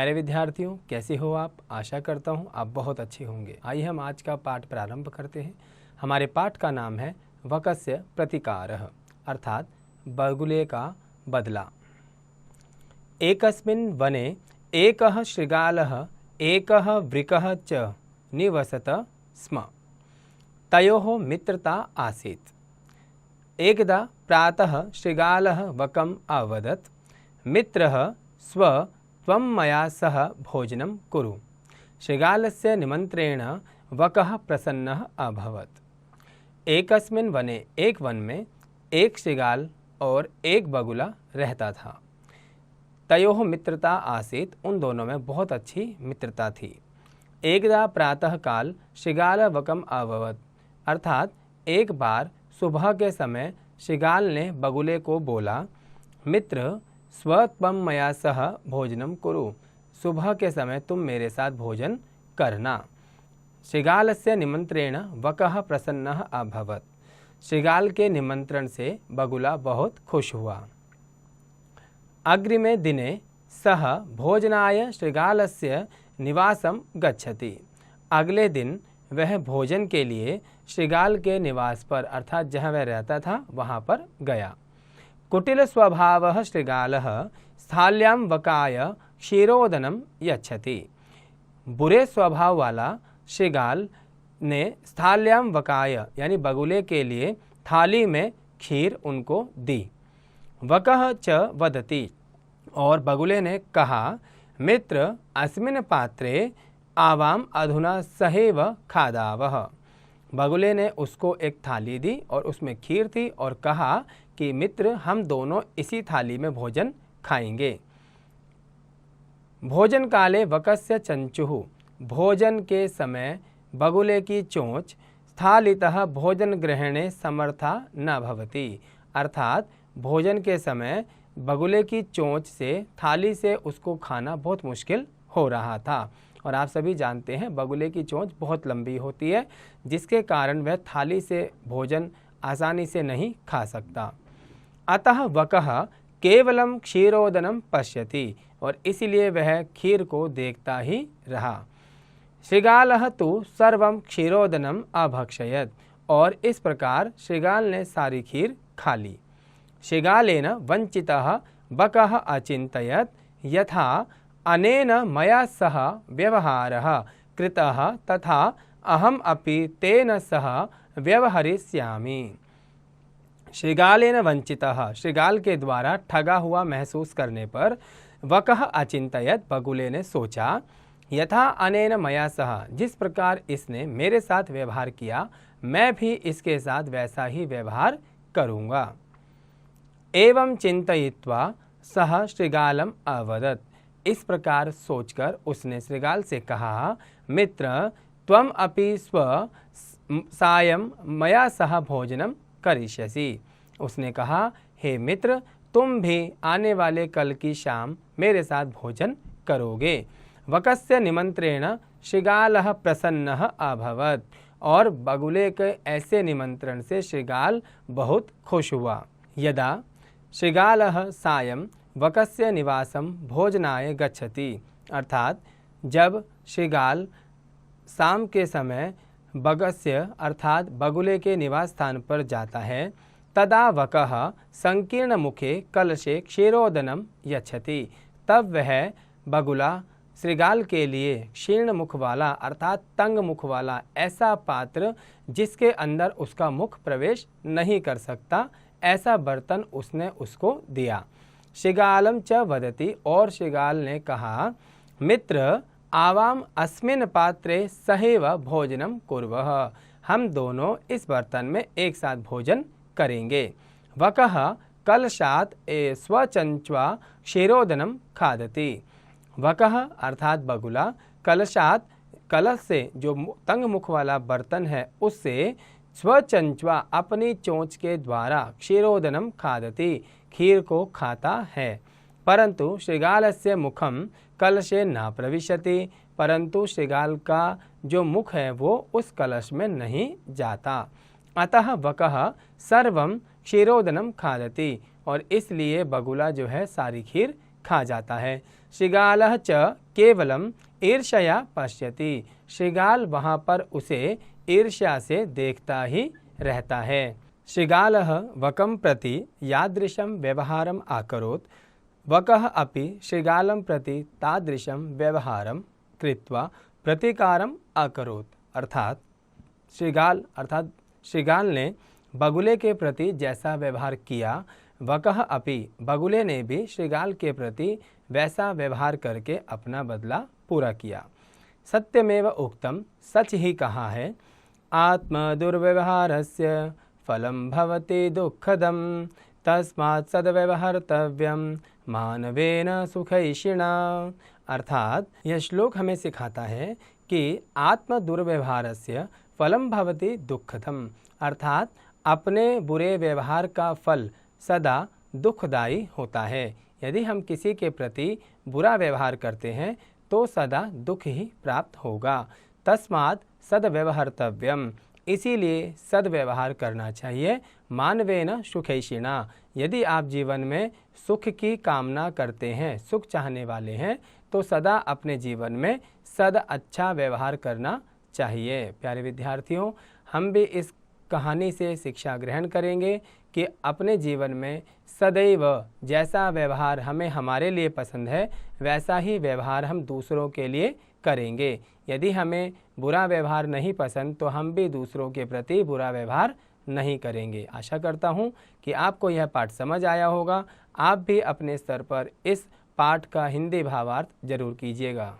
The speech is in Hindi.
प्यारे विद्यार्थियों, कैसे हो आप? आशा करता हूँ आप बहुत अच्छे होंगे। आइए हम आज का पाठ प्रारंभ करते हैं। हमारे पाठ का नाम है वकस्य प्रतिकारः, अर्थात बगुले का बदला। एकस्मिन् वने एकः शृगालः एकः वृकः च निवसत स्म। तयोः मित्रता आसीत्। एकदा प्रातः शृगालः वकम् अवदत्, मित्रः स्व त्वं मया सह भोजनं कुरु। शृगालस्य निमंत्रेण वकः प्रसन्नः अभवत्। एकस्मिन् वने, एक वन में एक शृगाल और एक बगुला रहता था। तयोः मित्रता आसीत्, उन दोनों में बहुत अच्छी मित्रता थी। एकदा प्रातः काल शृगाल वकम् अभवत्, अर्थात एक बार सुबह के समय शृगाल ने बगुले को बोला, मित्र स्वत्वं मया सह भोजनम कुरु। सुबह के समय तुम मेरे साथ भोजन करना। शृगालस्य निमंत्रेण वकः प्रसन्नः अभवत्। शृगाल के निमंत्रण से बगुला बहुत खुश हुआ। अग्रिमे दिने सः भोजनाय शृगालस्य निवासं गच्छति। अगले दिन वह भोजन के लिए शृगाल के निवास पर, अर्थात जहाँ वह रहता था वहाँ पर गया। कुटिल स्वभावः शृगालः स्थाल्यां वकाय क्षीरोदनं यच्छति। बुरे स्वभाव वाला शृगाल ने स्थाल्यां वकाय यानी बगुले के लिए थाली में खीर उनको दी। वकः च वदति, और बगुले ने कहा, मित्र अस्मिन् पात्रे आवाम अधुना सहैव खादावः। बगुले ने उसको एक थाली दी और उसमें खीर थी और कहा कि मित्र हम दोनों इसी थाली में भोजन खाएंगे। भोजन काले वकस्य चंचुः, भोजन के समय बगुले की चोंच स्थालितः भोजन ग्रहणे समर्था न भवति, अर्थात भोजन के समय बगुले की चोंच से थाली से उसको खाना बहुत मुश्किल हो रहा था। और आप सभी जानते हैं बगुले की चोंच बहुत लंबी होती है, जिसके कारण वह थाली से भोजन आसानी से नहीं खा सकता। अतः वकः केवलम क्षीरोदनम पश्यति, और इसलिए वह खीर को देखता ही रहा। शृगालः तु सर्वं क्षीरोदनम अभक्षयत्, और इस प्रकार शृगाल ने सारी खीर खा ली। शृगालेन वंचितः वकः अचिन्तयत् यथा अनेन मया सह व्यवहारः कृतः तथा अहम अपि तेन सह व्यवहरिष्यामि। शृगालेन वंचितः, शृगाल के द्वारा ठगा हुआ महसूस करने पर, वकः अचिन्तयत्, बगुले ने सोचा, यथा अनेन मया सह, जिस प्रकार इसने मेरे साथ व्यवहार किया मैं भी इसके साथ वैसा ही व्यवहार करूँगा। एवं चिन्तयित्वा सह शृगालम अवदत्, इस प्रकार सोचकर उसने शृगाल से कहा, मित्र त्वम अपि स्व सायं मया सह भोजनम करिष्यसि। उसने कहा, हे मित्र तुम भी आने वाले कल की शाम मेरे साथ भोजन करोगे। वकस्य निमंत्रेण शृगालः प्रसन्नः अभवत्, और बगुले के ऐसे निमंत्रण से शृगाल बहुत खुश हुआ। यदा शृगालः सायं वकस्य निवासं भोजनाय गच्छति, अर्थात जब शृगाल शाम के समय बगस्य अर्थात बगुले के निवास स्थान पर जाता है, तदा वकः संकीर्ण मुखे कलशे क्षीरोदनम यच्छति, तब वह बगुला शृगाल के लिए क्षीर्ण मुख वाला अर्थात तंग मुख वाला ऐसा पात्र जिसके अंदर उसका मुख प्रवेश नहीं कर सकता, ऐसा बर्तन उसने उसको दिया। शृगालम च वदति, और शृगाल ने कहा, मित्र आवाम अस्मिन् पात्रे सहैव भोजनम कुर्वः, हम दोनों इस बर्तन में एक साथ भोजन करेंगे। वकः कलशात् स्वचंच्वा क्षीरोदनम खादति। वकः अर्थात बगुला कलशात, कलश से जो तंग मुख वाला बर्तन है उससे स्वचंच्वा अपनी चोंच के द्वारा क्षीरोदनम खादति, खीर को खाता है। परंतु शृगालस्य मुखम कलशे न प्रविशति, परंतु शृगाल का जो मुख है वो उस कलश में नहीं जाता। अतः वकः सर्वं क्षीरोदनम खादति, और इसलिए बगुला जो है सारी खीर खा जाता है। शृगालः च केवलम ईर्ष्या पश्यति। शृगाल वहाँ पर उसे ईर्ष्या से देखता ही रहता है। शृगालः वकं प्रति यादृशं व्यवहारम् अकरोत्, वकः अपि शृगालं प्रति तादृशं व्यवहारं कृत्वा प्रतिकारम अकरोत्। अर्थात शृगाल ने बगुले के प्रति जैसा व्यवहार किया, वकः अपि बगुले ने भी शृगाल के प्रति वैसा व्यवहार करके अपना बदला पूरा किया। सत्यमेव उक्तम, सच ही कहा है। आत्म दुर्व्यवहारस्य फलं भवति दुःखदं, तस्मात् सद्व्यवहर्तव्यं मानवेन सुखैषिणा। अर्थात यह श्लोक हमें सिखाता है कि आत्म दुर्व्यवहारस्य फलं भवति दुःखदं, अर्थात अपने बुरे व्यवहार का फल सदा दुखदायी होता है। यदि हम किसी के प्रति बुरा व्यवहार करते हैं तो सदा दुख ही प्राप्त होगा। तस्मात् सद्व्यवहर्तव्यम, इसीलिए सद्व्यवहार करना चाहिए। मानवेन सुखैषिणा, यदि आप जीवन में सुख की कामना करते हैं, सुख चाहने वाले हैं, तो सदा अपने जीवन में अच्छा व्यवहार करना चाहिए। प्यारे विद्यार्थियों, हम भी इस कहानी से शिक्षा ग्रहण करेंगे कि अपने जीवन में सदैव जैसा व्यवहार हमें हमारे लिए पसंद है वैसा ही व्यवहार हम दूसरों के लिए करेंगे। यदि हमें बुरा व्यवहार नहीं पसंद तो हम भी दूसरों के प्रति बुरा व्यवहार नहीं करेंगे। आशा करता हूँ कि आपको यह पाठ समझ आया होगा। आप भी अपने स्तर पर इस पाठ का हिंदी भावार्थ जरूर कीजिएगा।